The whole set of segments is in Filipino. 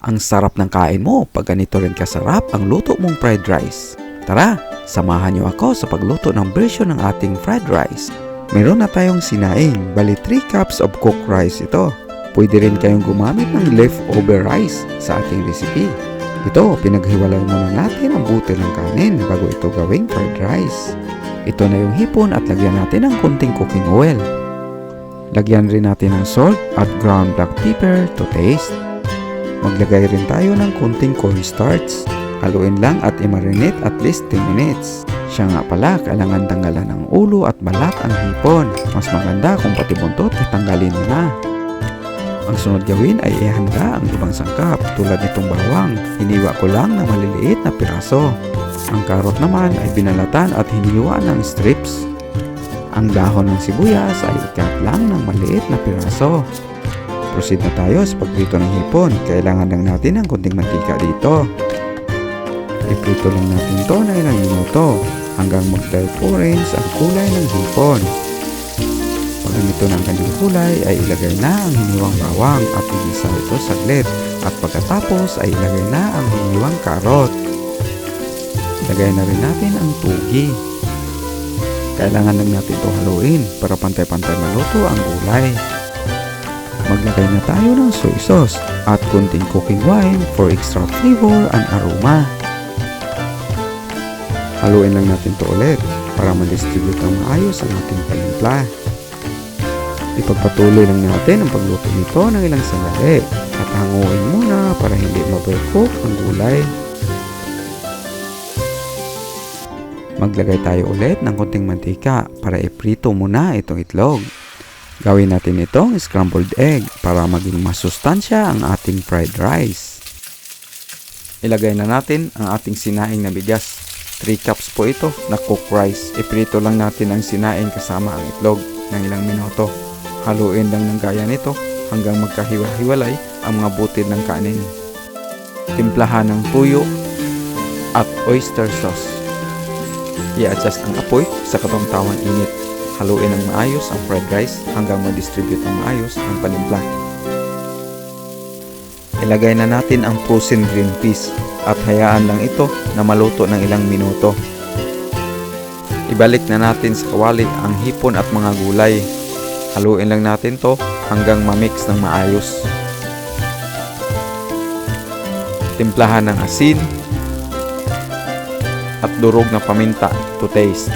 Ang sarap ng kain mo pag ganito rin kasarap ang luto mong fried rice. Tara, samahan niyo ako sa pagluto ng version ng ating fried rice. Meron na tayong sinaing, bali 3 cups of cooked rice ito. Pwede rin kayong gumamit ng leftover rice sa ating recipe. Ito, pinaghiwalay muna natin ang butil ng kanin bago ito gawing fried rice. Ito na yung hipon at lagyan natin ng kunting cooking oil. Lagyan rin natin ng salt at ground black pepper to taste. Maglagay rin tayo ng kunting cornstarch. Haluin lang at i-marinate at least 10 minutes. Siya nga pala, kailangan tanggalan ng ulo at balat ang hipon. Mas maganda kung pati buntot tanggalin mo na. Ang sunod gawin ay ihanda ang ibang sangkap tulad nitong bawang. Hiniwa ko lang ng maliliit na piraso. Ang karot naman ay binalatan at hiniwa ng strips. Ang dahon ng sibuyas ay ikat lang ng maliit na piraso. Proceed na tayo sa pagprito ng hipon. Kailangan lang natin ng kunting mantika dito. Iprito lang natin ito na ilang minuto hanggang mag-dark orange ang kulay ng hipon. Pag ganito ng kanyang kulay ay ilagay na ang hiniwang bawang at igisa ito saglit. At pagkatapos ay ilagay na ang hiniwang karot. Ilagay na rin natin ang tugi. Kailangan lang natin ito haluin para pantay-pantay maluto ang gulay. Maglagay na tayo ng soy sauce at kunting cooking wine for extra flavor and aroma. Haluin lang natin ito ulit para ma-distribute ang maayos ang ating panimpla. Ipagpatuloy lang natin ang pagluto nito ng ilang sandali at hanguin muna para hindi ma-overcook ang gulay. Maglagay tayo ulit ng konting mantika para iprito muna itong itlog. Gawin natin itong scrambled egg para maging masustansya ang ating fried rice. Ilagay na natin ang ating sinaing na bigas. 3 cups po ito na cooked rice. Iprito lang natin ang sinaing kasama ang itlog ng ilang minuto. Haluin lang ng gaya nito hanggang magkahiwa-hiwalay ang mga butil ng kanin. Timplahan ng tuyo at oyster sauce. I-adjust ang apoy sa katamtamang init. Haluin ng maayos ang fried rice hanggang ma-distribute ng maayos ang panimpla. Ilagay na natin ang frozen green peas at hayaan lang ito na maluto ng ilang minuto. Ibalik na natin sa kawali ang hipon at mga gulay. Haluin lang natin to hanggang ma-mix ng maayos. Timplahan ng asin at durog na paminta to taste.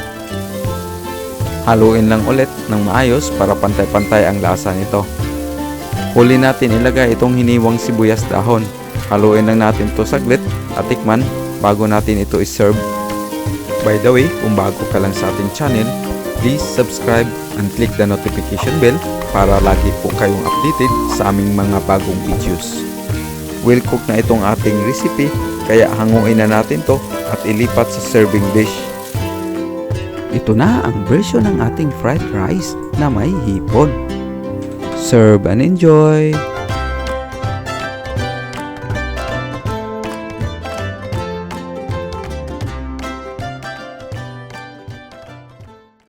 Haluin lang ulit ng maayos para pantay-pantay ang lasa nito. Huli natin ilagay itong hiniwang sibuyas dahon. Haluin lang natin ito saglit at tikman bago natin ito iserve. By the way, kung bago ka lang sa ating channel, please subscribe and click the notification bell para lagi po kayong updated sa aming mga bagong videos. Well cook na itong ating recipe, kaya hanguin na natin to at ilipat sa serving dish. Ito na ang version ng ating fried rice na may hipon. Serve and enjoy!